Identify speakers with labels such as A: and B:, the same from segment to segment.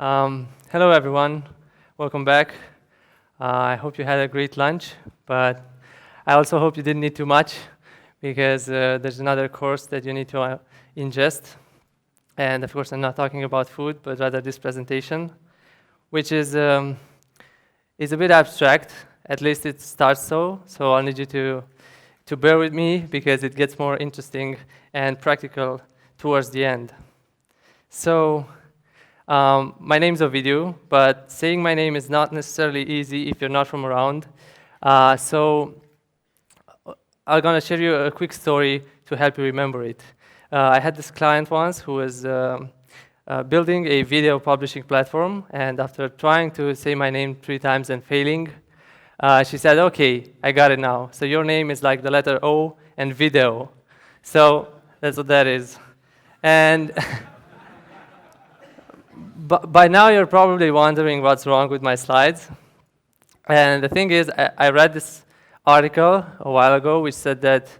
A: Hello, everyone. Welcome back. I hope you had a great lunch, but I also hope you didn't eat too much because there's another course that you need to ingest. And of course, I'm not talking about food, but rather this presentation, which is a bit abstract. At least it starts so. So I'll need you to bear with me because it gets more interesting and practical towards the end. So. My name's Ovidiu, but saying my name is not necessarily easy if you're not from around. So I'm going to share you a quick story to help you remember it. I had this client once who was building a video publishing platform, and after trying to say my name 3 times and failing, she said, "Okay, I got it now. So your name is like the letter O and video." So that's what that is. And by now, you're probably wondering what's wrong with my slides. And the thing is, I read this article a while ago which said that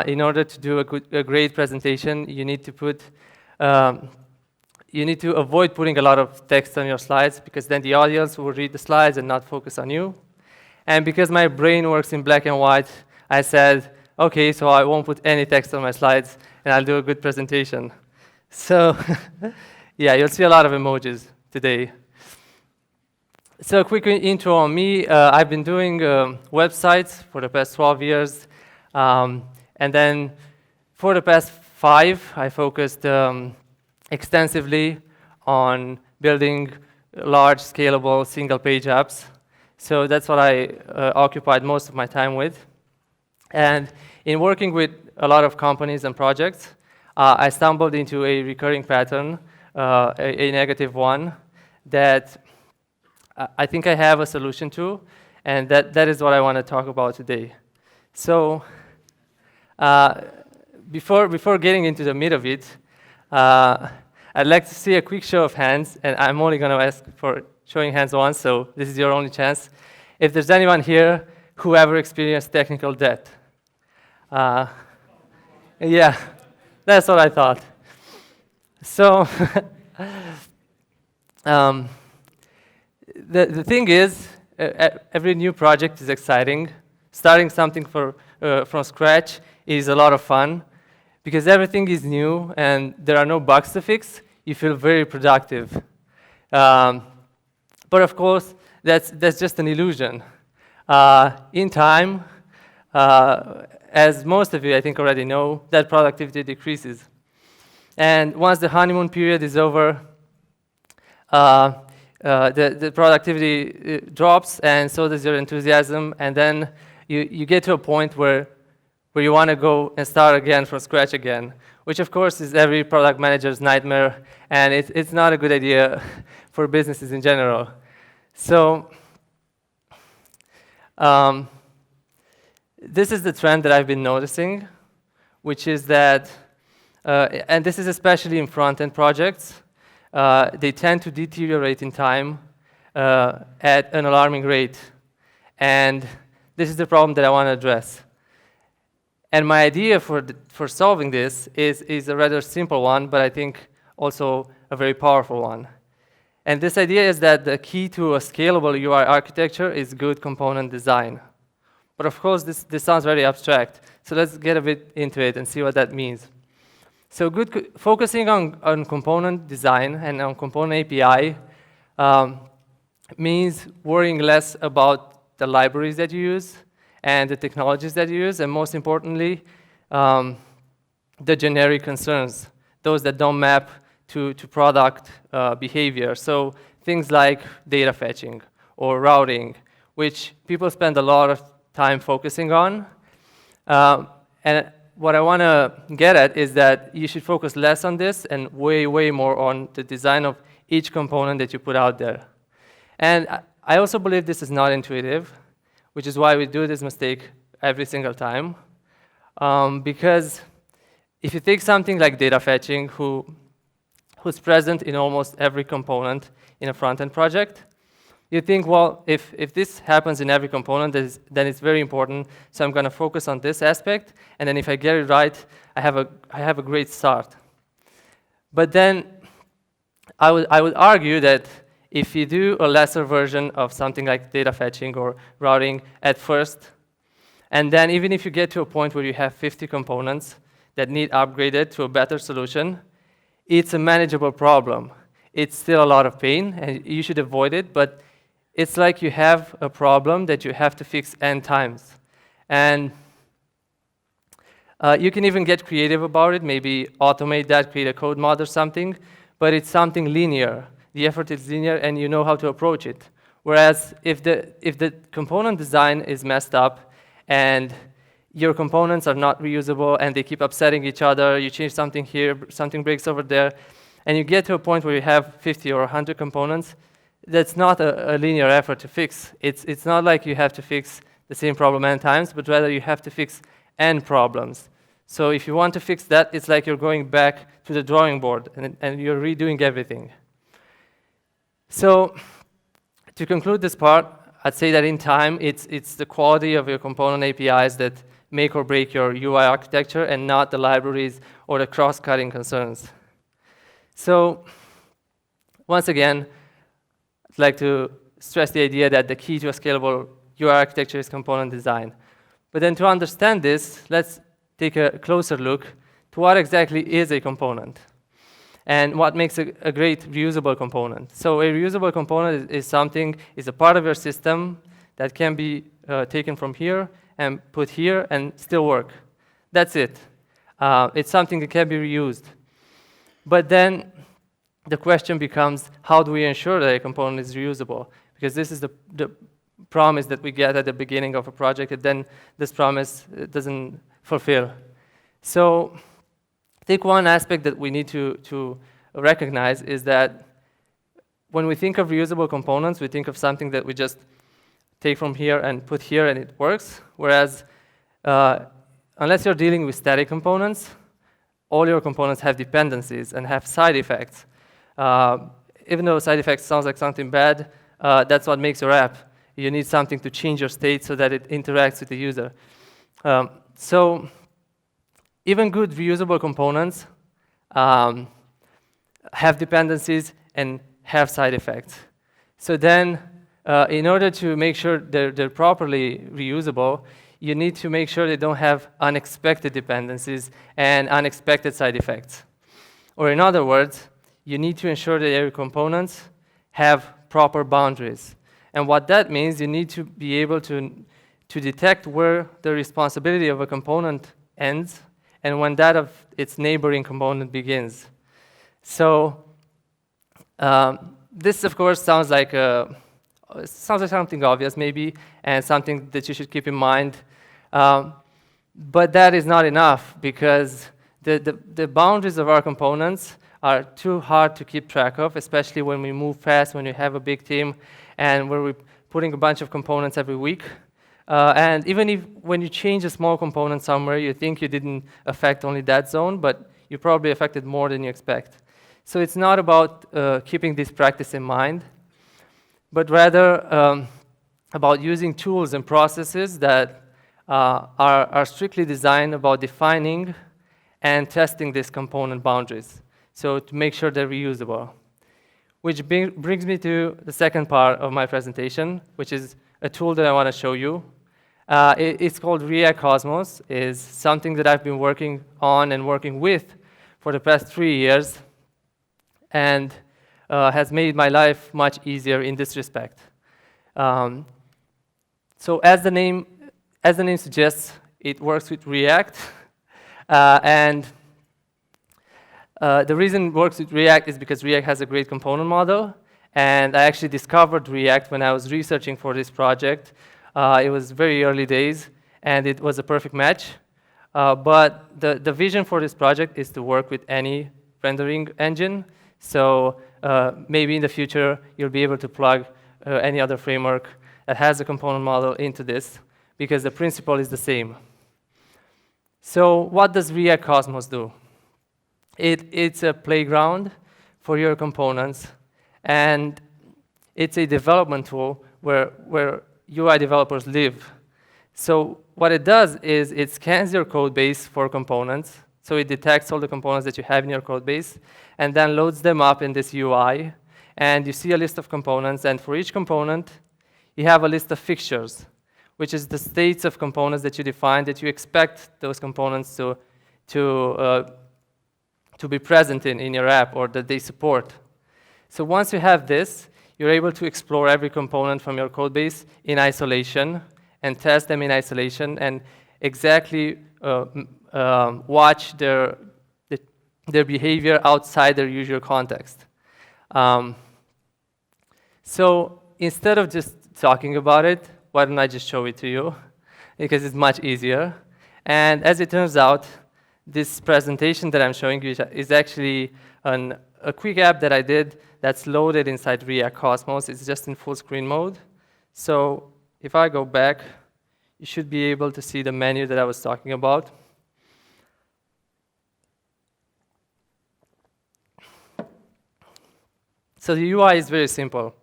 A: in order to do a great presentation, you need to avoid putting a lot of text on your slides because then the audience will read the slides and not focus on you. And because my brain works in black and white, I said, okay, so I won't put any text on my slides and I'll do a good presentation. So. Yeah, you'll see a lot of emojis today. So a quick intro on me. I've been doing websites for the past 12 years. And then for the past 5, I focused extensively on building large, scalable, single-page apps. So that's what I occupied most of my time with. And in working with a lot of companies and projects, I stumbled into a recurring pattern, a negative one, that I think I have a solution to, and that is what I want to talk about today. So before getting into the meat of it, I'd like to see a quick show of hands, and I'm only going to ask for showing hands once, so this is your only chance. If there's anyone here who ever experienced technical debt. Yeah, that's what I thought. So, the thing is, every new project is exciting. Starting something from scratch is a lot of fun because everything is new and there are no bugs to fix. You feel very productive. But of course, that's just an illusion. In time, as most of you I think already know, that productivity decreases. And once the honeymoon period is over, the productivity drops, and so does your enthusiasm. And then you get to a point where you want to go and start again from scratch again, which of course is every product manager's nightmare, and it's not a good idea for businesses in general. So this is the trend that I've been noticing, which is that and this is especially in front-end projects. They tend to deteriorate in time at an alarming rate. And this is the problem that I want to address. And my idea for solving this is a rather simple one, but I think also a very powerful one. And this idea is that the key to a scalable UI architecture is good component design. But of course, this sounds very abstract. So let's get a bit into it and see what that means. So focusing on component design and on component API means worrying less about the libraries that you use and the technologies that you use, and most importantly, the generic concerns, those that don't map to product behavior. So things like data fetching or routing, which people spend a lot of time focusing on. And what I want to get at is that you should focus less on this and way more on the design of each component that you put out there. And I also believe this is not intuitive, which is why we do this mistake every single time. Because if you take something like data fetching, who's present in almost every component in a front-end project, you think, well, if this happens in every component, then it's very important, so I'm going to focus on this aspect, and then if I get it right, I have a great start. But then I would argue that if you do a lesser version of something like data fetching or routing at first, and then even if you get to a point where you have 50 components that need upgraded to a better solution, it's a manageable problem. It's still a lot of pain, and you should avoid it, but it's like you have a problem that you have to fix n times. And you can even get creative about it, maybe automate that, create a code mod or something, but it's something linear. The effort is linear, and you know how to approach it. Whereas if the component design is messed up, and your components are not reusable, and they keep upsetting each other, you change something here, something breaks over there, and you get to a point where you have 50 or 100 components, that's not a linear effort to fix. It's not like you have to fix the same problem n times, but rather you have to fix n problems. So if you want to fix that, it's like you're going back to the drawing board, and you're redoing everything. So to conclude this part, I'd say that in time, it's the quality of your component APIs that make or break your UI architecture, and not the libraries or the cross-cutting concerns. So once again, I'd like to stress the idea that the key to a scalable UI architecture is component design. But then to understand this, let's take a closer look to what exactly is a component and what makes a great reusable component. So a reusable component is a part of your system that can be taken from here and put here and still work. That's it. It's something that can be reused. But then the question becomes, how do we ensure that a component is reusable? Because this is the promise that we get at the beginning of a project, and then this promise doesn't fulfill. So I think one aspect that we need to recognize is that when we think of reusable components, we think of something that we just take from here and put here and it works, whereas unless you're dealing with static components, all your components have dependencies and have side effects. Even though side effects sounds like something bad, that's what makes your app. You need something to change your state so that it interacts with the user. So even good reusable components have dependencies and have side effects. So then, in order to make sure they're properly reusable, you need to make sure they don't have unexpected dependencies and unexpected side effects. Or in other words, you need to ensure that your components have proper boundaries. And what that means, you need to be able to detect where the responsibility of a component ends and when that of its neighboring component begins. So this, of course, sounds like something obvious, maybe, and something that you should keep in mind. But that is not enough, because the boundaries of our components are too hard to keep track of, especially when we move fast, when you have a big team, and where we're putting a bunch of components every week. And even if when you change a small component somewhere, you think you didn't affect only that zone, but you probably affected more than you expect. So it's not about keeping this practice in mind, but rather about using tools and processes that are strictly designed about defining and testing these component boundaries, so to make sure they're reusable. Which brings me to the second part of my presentation, which is a tool that I want to show you. It's called React Cosmos. It's something that I've been working on and working with for the past 3 years, and has made my life much easier in this respect. So as the name suggests, it works with React, and the reason it works with React is because React has a great component model, and I actually discovered React when I was researching for this project. It was very early days, and it was a perfect match. But the vision for this project is to work with any rendering engine. So maybe in the future, you'll be able to plug any other framework that has a component model into this, because the principle is the same. So what does React Cosmos do? It's a playground for your components, and it's a development tool where UI developers live. So what it does is it scans your code base for components. So it detects all the components that you have in your code base and then loads them up in this UI. And you see a list of components, and for each component, you have a list of fixtures, which is the states of components that you define that you expect those components to be present in your app or that they support. So once you have this, you're able to explore every component from your code base in isolation and test them in isolation and exactly watch their behavior outside their usual context. So instead of just talking about it, why don't I just show it to you? Because it's much easier. And as it turns out, this presentation that I'm showing you is actually a quick app that I did that's loaded inside React Cosmos. It's just in full screen mode. So if I go back, you should be able to see the menu that I was talking about. So the UI is very simple.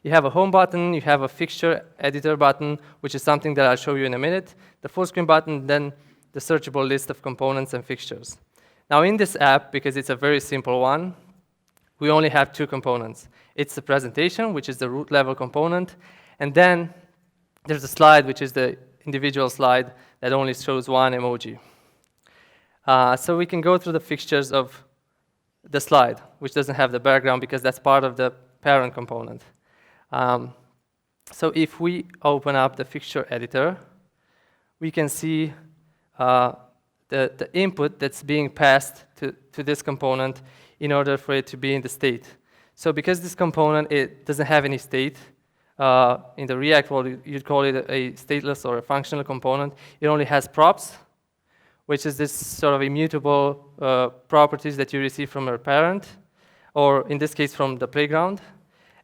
A: You have a home button, you have a fixture editor button, which is something that I'll show you in a minute, the full screen button, then the searchable list of components and fixtures. Now in this app, because it's a very simple one, we only have two components. It's the presentation, which is the root level component, and then there's a slide, which is the individual slide that only shows one emoji. So we can go through the fixtures of the slide, which doesn't have the background because that's part of the parent component. So if we open up the fixture editor, we can see the input that's being passed to this component in order for it to be in the state. So because this component, it doesn't have any state, in the React world, you'd call it a stateless or a functional component. It only has props, which is this sort of immutable properties that you receive from your parent, or in this case, from the playground.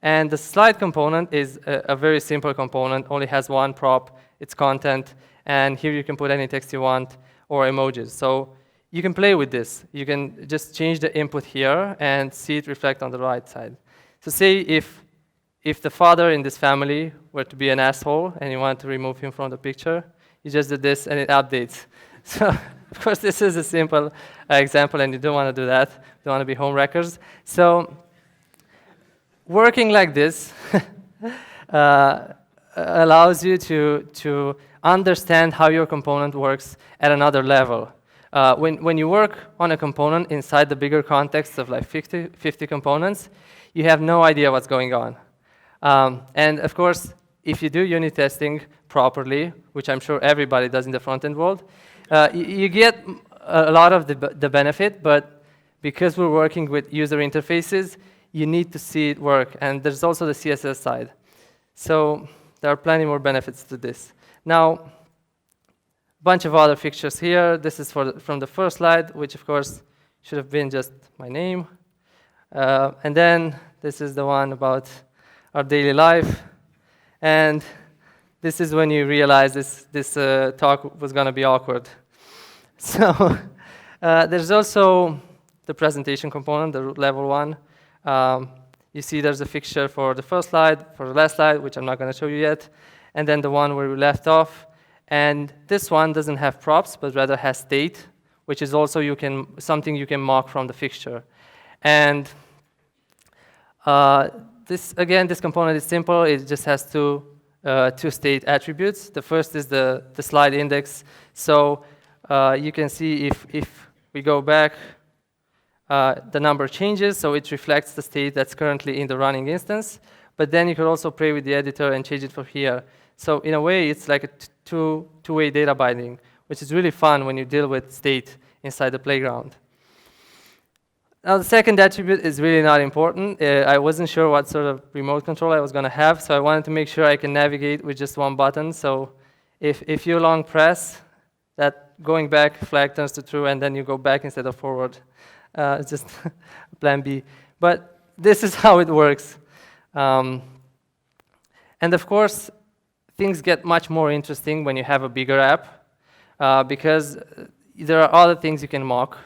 A: And the slide component is a very simple component, only has one prop, its content, and here you can put any text you want or emojis. So you can play with this. You can just change the input here and see it reflect on the right side. So say if the father in this family were to be an asshole and you want to remove him from the picture, you just do this and it updates. So of course this is a simple example and you don't want to do that. You don't want to be home wreckers. So working like this allows you to understand how your component works at another level. When you work on a component inside the bigger context of like 50 components, you have no idea what's going on. And of course, if you do unit testing properly, which I'm sure everybody does in the front-end world, you get a lot of the benefit, but because we're working with user interfaces, you need to see it work. And there's also the CSS side. So there are plenty more benefits to this. Now, a bunch of other fixtures here. This is from the first slide, which of course should have been just my name. And then this is the one about our daily life. And this is when you realize this talk was going to be awkward. So there's also the presentation component, the root level one. You see there's a fixture for the first slide, for the last slide, which I'm not going to show you yet, and then the one where we left off. And this one doesn't have props, but rather has state, which is also something you can mock from the fixture. And this component is simple. It just has two state attributes. The first is the slide index. So you can see if we go back, the number changes, so it reflects the state that's currently in the running instance. But then you can also play with the editor and change it from here. So in a way, it's like a two-way data binding, which is really fun when you deal with state inside the playground. Now, the second attribute is really not important. I wasn't sure what sort of remote control I was going to have, so I wanted to make sure I can navigate with just one button. So if you long press, that going back flag turns to true, and then you go back instead of forward. It's just plan B. But this is how it works. And of course, things get much more interesting when you have a bigger app, because there are other things you can mock.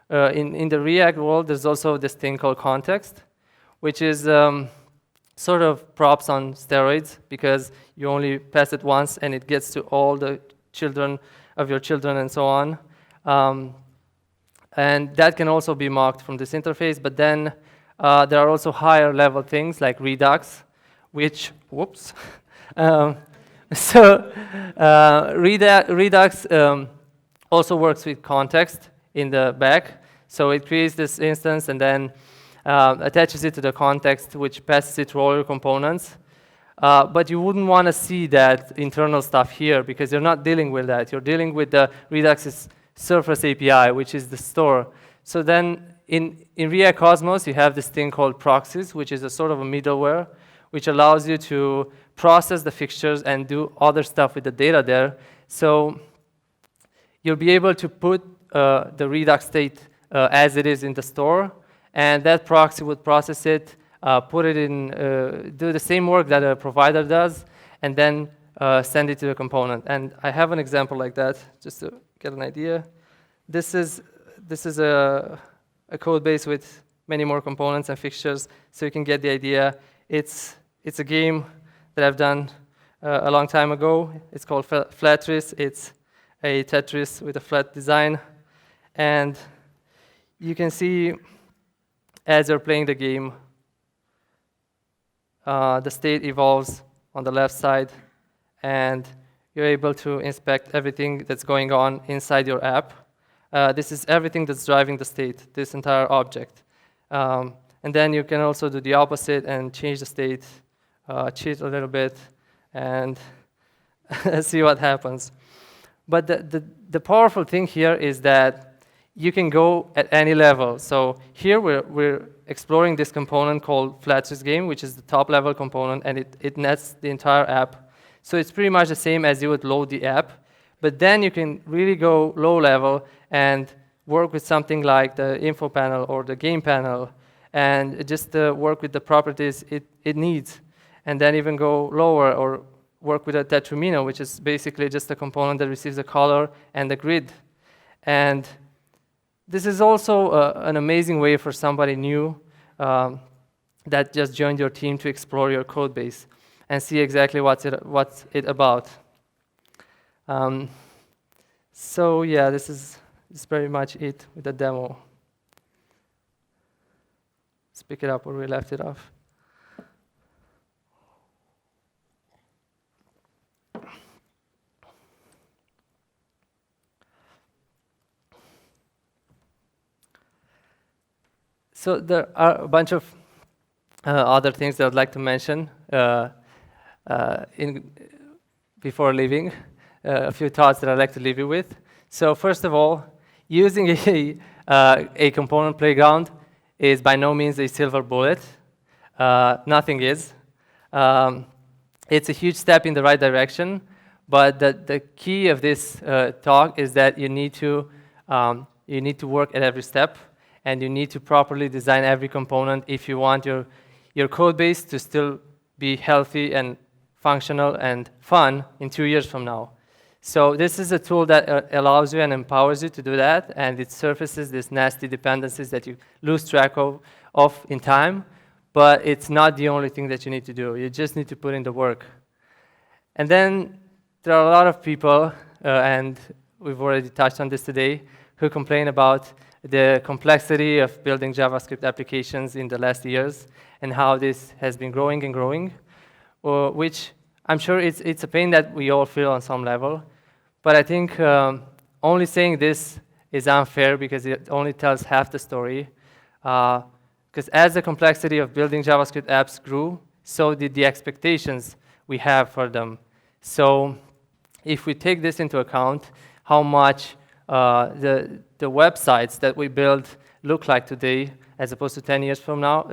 A: In the React world, there's also this thing called context, which is sort of props on steroids, because you only pass it once and it gets to all the children of your children and so on. And that can also be marked from this interface, but then there are also higher level things like Redux, which, whoops. Redux also works with context in the back. So it creates this instance and then attaches it to the context, which passes it to all your components. But you wouldn't want to see that internal stuff here because you're not dealing with that. You're dealing with the Redux's Surface API, which is the store. So then in React Cosmos, you have this thing called proxies, which is a sort of a middleware, which allows you to process the fixtures and do other stuff with the data there. So you'll be able to put the Redux state as it is in the store, and that proxy would process it, put it in, do the same work that a provider does, and then send it to the component. And I have an example like that, just to get an idea. This is a code base with many more components and fixtures, so you can get the idea. It's a game that I've done a long time ago. It's called Flatris. It's a Tetris with a flat design. And you can see as you're playing the game, the state evolves on the left side, and you're able to inspect everything that's going on inside your app. This is everything that's driving the state, this entire object. And then you can also do the opposite and change the state, cheat a little bit, and see what happens. But the powerful thing here is that you can go at any level. So here we're exploring this component called Flatris game, which is the top level component, and it nets the entire app. So it's pretty much the same as you would load the app. But then you can really go low level and work with something like the info panel or the game panel, and just work with the properties it needs. And then even go lower or work with a Tetramino, which is basically just a component that receives the color and the grid. And this is also an amazing way for somebody new that just joined your team to explore your code base and see exactly what's it about. So yeah, this is very much it with the demo. Let's pick it up where we left it off. So there are a bunch of other things that I'd like to mention before leaving. A few thoughts that I'd like to leave you with. So first of all, using a component playground is by no means a silver bullet. Nothing is. It's a huge step in the right direction, but the key of this talk is that you need to work at every step, and you need to properly design every component if you want your code base to still be healthy and functional and fun in 2 years from now. So this is a tool that allows you and empowers you to do that, and it surfaces these nasty dependencies that you lose track of in time, but it's not the only thing that you need to do. You just need to put in the work. And then there are a lot of people, and we've already touched on this today, who complain about the complexity of building JavaScript applications in the last years and how this has been growing and growing, which I'm sure it's a pain that we all feel on some level. But I think only saying this is unfair because it only tells half the story. Because as the complexity of building JavaScript apps grew, so did the expectations we have for them. So if we take this into account, how much the websites that we build look like today, as opposed to 10 years from now,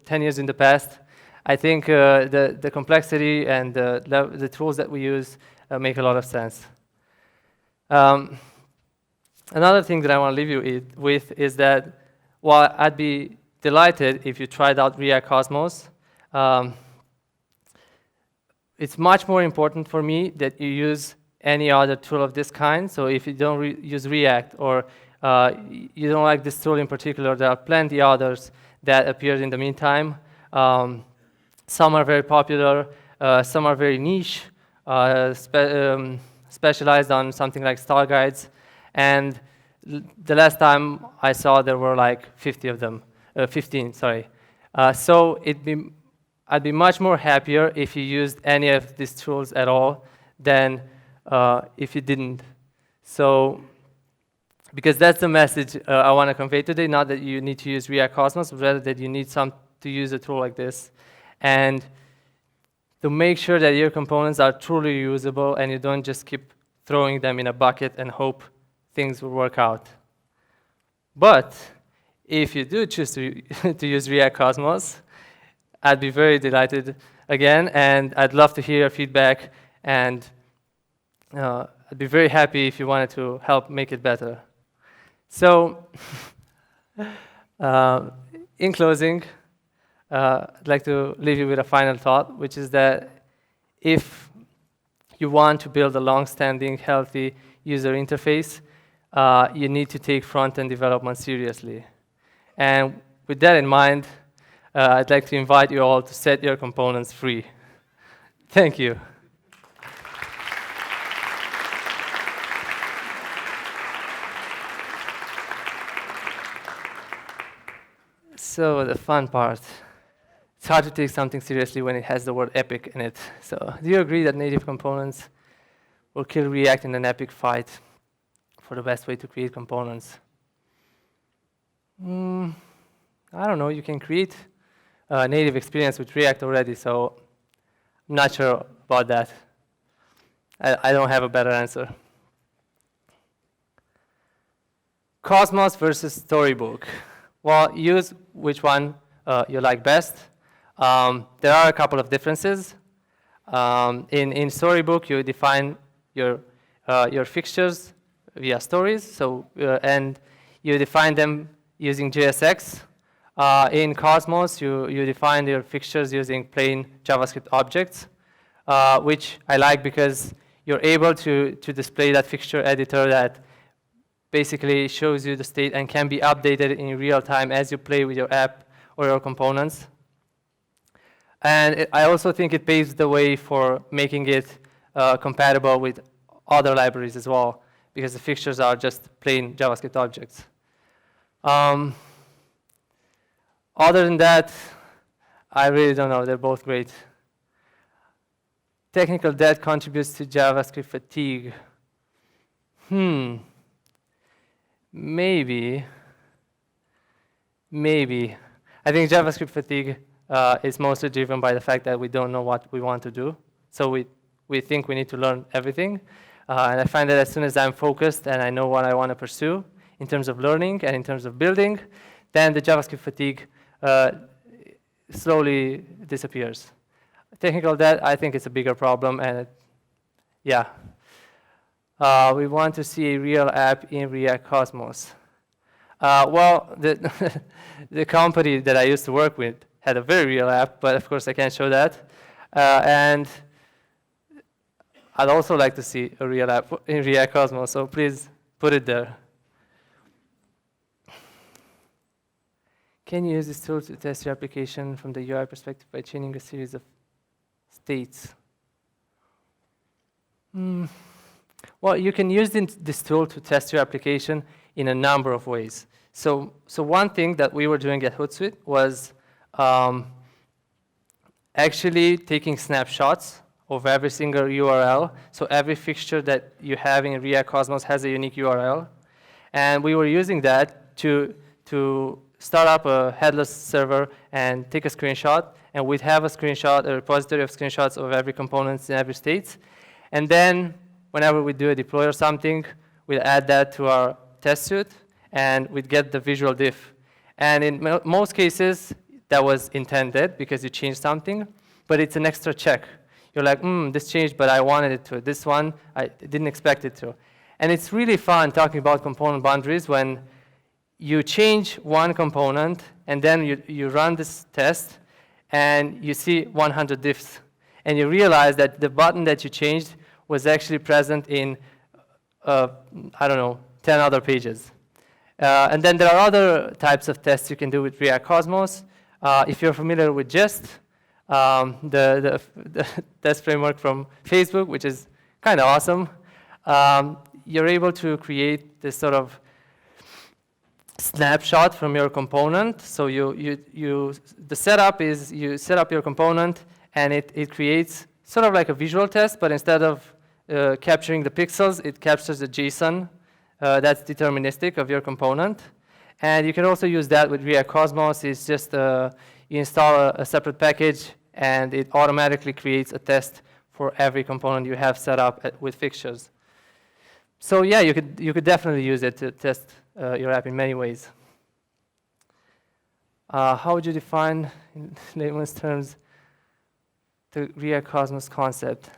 A: 10 years in the past, I think the complexity and the tools that we use make a lot of sense. Another thing that I want to leave you with is that while I'd be delighted if you tried out React Cosmos, it's much more important for me that you use any other tool of this kind. So if you don't use React, or you don't like this tool in particular, there are plenty others that appeared in the meantime. Some are very popular, some are very niche, specialized on something like style guides, and the last time I saw, there were like 50 of them, 15, sorry. So I'd be much more happier if you used any of these tools at all than if you didn't. So, because that's the message I want to convey today, not that you need to use React Cosmos, but rather that you need to use a tool like this. And to make sure that your components are truly usable and you don't just keep throwing them in a bucket and hope things will work out. But if you do choose to use React Cosmos, I'd be very delighted again, and I'd love to hear your feedback, and I'd be very happy if you wanted to help make it better. So, in closing, I'd like to leave you with a final thought, which is that if you want to build a long-standing, healthy user interface, you need to take front-end development seriously. And with that in mind, I'd like to invite you all to set your components free. Thank you. So the fun part. It's hard to take something seriously when it has the word epic in it. So do you agree that native components will kill React in an epic fight for the best way to create components? I don't know. You can create a native experience with React already, so I'm not sure about that. I don't have a better answer. Cosmos versus Storybook. Well, use which one you like best. There are a couple of differences. In Storybook, you define your fixtures via stories, and you define them using JSX. In Cosmos, you define your fixtures using plain JavaScript objects, which I like because you're able to display that fixture editor that basically shows you the state and can be updated in real time as you play with your app or your components. And I also think it paves the way for making it compatible with other libraries as well, because the fixtures are just plain JavaScript objects. Other than that, I really don't know. They're both great. Technical debt contributes to JavaScript fatigue. Maybe. I think JavaScript fatigue is mostly driven by the fact that we don't know what we want to do. So we think we need to learn everything. And I find that as soon as I'm focused and I know what I want to pursue in terms of learning and in terms of building, then the JavaScript fatigue slowly disappears. Technical debt, I think it's a bigger problem, and we want to see a real app in React Cosmos. Well, the company that I used to work with had a very real app, but of course I can't show that. And I'd also like to see a real app in React Cosmos, so please put it there. Can you use this tool to test your application from the UI perspective by chaining a series of states? Well, you can use this tool to test your application in a number of ways. So one thing that we were doing at Hootsuite was actually taking snapshots of every single URL. So every fixture that you have in React Cosmos has a unique URL. And we were using that to start up a headless server and take a screenshot. And we'd have a repository of screenshots of every component in every state. And then whenever we do a deploy or something, we'd add that to our test suite, and we'd get the visual diff. And in most cases, that was intended because you changed something, but it's an extra check. You're like, this changed, but I wanted it to. This one, I didn't expect it to. And it's really fun talking about component boundaries when you change one component, and then you run this test, and you see 100 diffs. And you realize that the button that you changed was actually present in, 10 other pages. And then there are other types of tests you can do with React Cosmos. If you're familiar with Jest, the test framework from Facebook, which is kind of awesome, you're able to create this sort of snapshot from your component. So the setup is you set up your component, and it creates sort of like a visual test, but instead of capturing the pixels, it captures the JSON that's deterministic of your component. And you can also use that with React Cosmos. It's just you install a separate package, and it automatically creates a test for every component you have set up with fixtures. So yeah, you could definitely use it to test your app in many ways. How would you define, in layman's terms, the React Cosmos concept?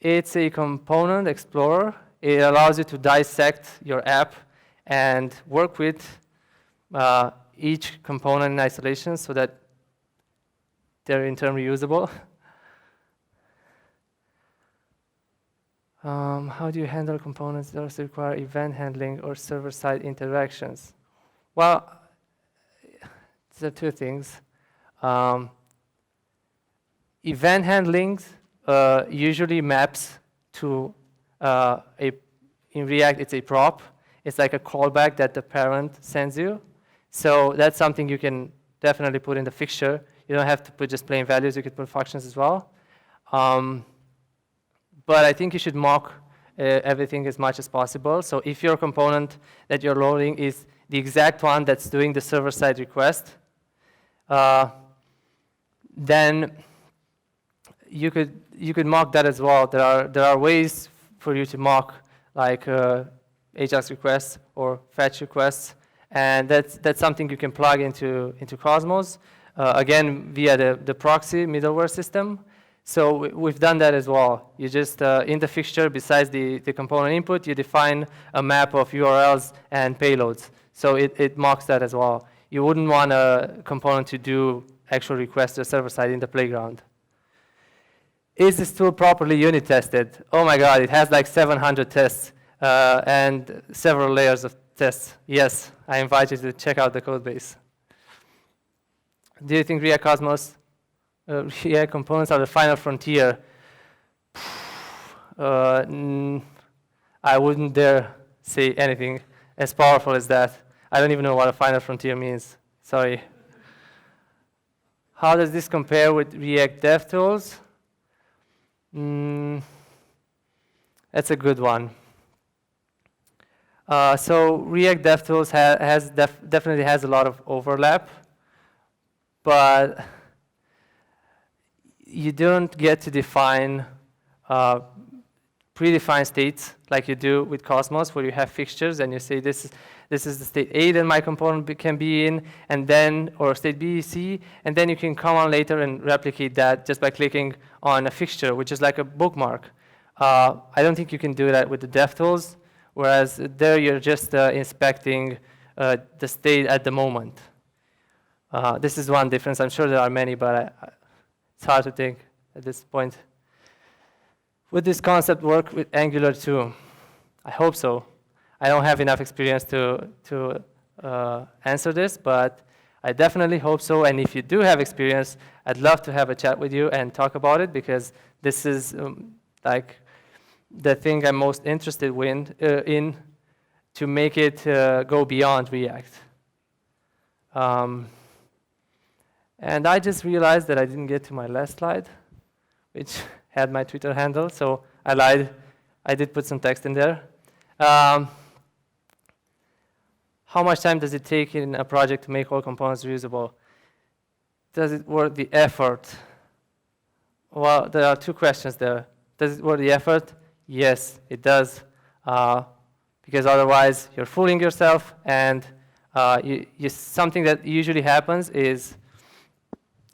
A: It's a component explorer. It allows you to dissect your app and work with each component in isolation so that they're in turn reusable. How do you handle components that also require event handling or server-side interactions? Well, there are two things. Event handling usually maps to in React, it's a prop. It's like a callback that the parent sends you. So that's something you can definitely put in the fixture. You don't have to put just plain values. You could put functions as well. But I think you should mock everything as much as possible. So if your component that you're loading is the exact one that's doing the server-side request, then you could mock that as well. There are ways for you to mock, like AJAX requests or fetch requests, and that's something you can plug into Cosmos, again via the proxy middleware system. So we've done that as well. You just in the fixture, besides the component input, you define a map of URLs and payloads. So it mocks that as well. You wouldn't want a component to do actual requests to server side in the playground. Is this tool properly unit tested? Oh my God, it has like 700 tests and several layers of tests. Yes, I invite you to check out the code base. Do you think React Cosmos, React components are the final frontier? I wouldn't dare say anything as powerful as that. I don't even know what a final frontier means. Sorry. How does this compare with React DevTools? That's a good one. So React DevTools definitely has a lot of overlap, but you don't get to define predefined states like you do with Cosmos, where you have fixtures and you say this is the state A that my component can be in, and then, or state B, C, and then you can come on later and replicate that just by clicking on a fixture, which is like a bookmark. I don't think you can do that with the DevTools, whereas there you're just inspecting the state at the moment. This is one difference. I'm sure there are many, but it's hard to think at this point. Would this concept work with Angular 2? I hope so. I don't have enough experience to answer this, but I definitely hope so. And if you do have experience, I'd love to have a chat with you and talk about it, because this is like the thing I'm most interested in to make it go beyond React. And I just realized that I didn't get to my last slide, which had my Twitter handle, so I lied. I did put some text in there. How much time does it take in a project to make all components reusable? Does it worth the effort? Well, there are two questions there. Does it worth the effort? Yes, it does, because otherwise you're fooling yourself, and something that usually happens is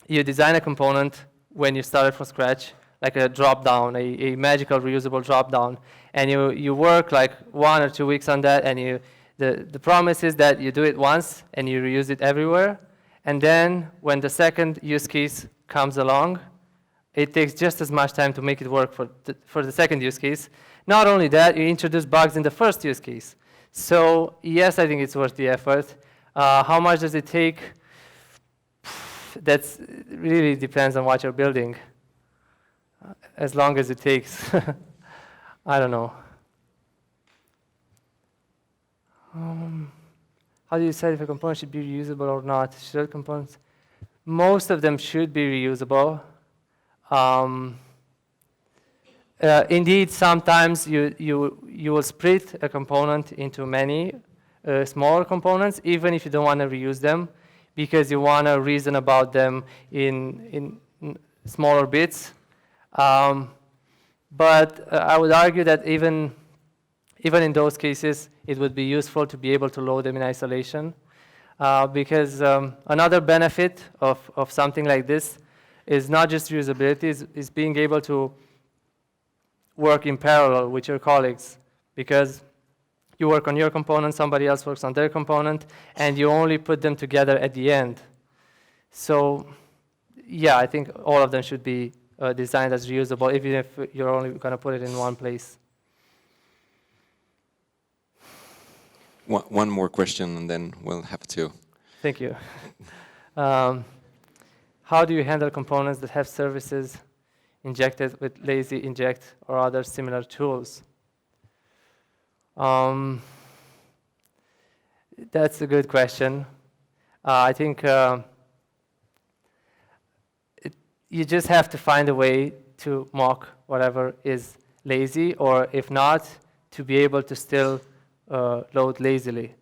A: you design a component when you started from scratch, like a drop-down, a magical reusable drop-down, and you work like 1 or 2 weeks on that, and the promise is that you do it once and you reuse it everywhere, and then when the second use case comes along, it takes just as much time to make it work for the second use case. Not only that, you introduce bugs in the first use case. So yes, I think it's worth the effort. How much does it take? That really depends on what you're building. As long as it takes. I don't know. how do you decide if a component should be reusable or not? Should components? Most of them should be reusable. Indeed, sometimes you will split a component into many smaller components, even if you don't want to reuse them, because you want to reason about them in smaller bits. But I would argue that even in those cases, it would be useful to be able to load them in isolation. Because another benefit of something like this is not just reusability, is being able to work in parallel with your colleagues, because you work on your component, somebody else works on their component, and you only put them together at the end. So yeah, I think all of them should be designed as reusable, even if you're only going to put it in one place.
B: One more question, and then we'll have to.
A: Thank you. How do you handle components that have services injected with lazy inject or other similar tools? That's a good question. I think you just have to find a way to mock whatever is lazy, or if not, to be able to still load lazily.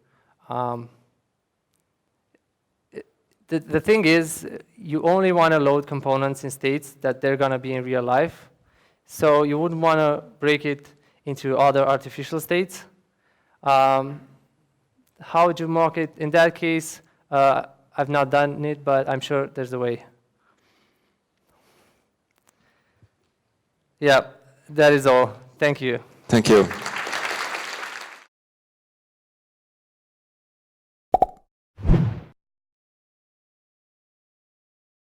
A: The thing is, you only want to load components in states that they're going to be in real life. So you wouldn't want to break it into other artificial states. How would you mock it? In that case, I've not done it, but I'm sure there's a way. Yeah, that is all. Thank you.
B: Thank you.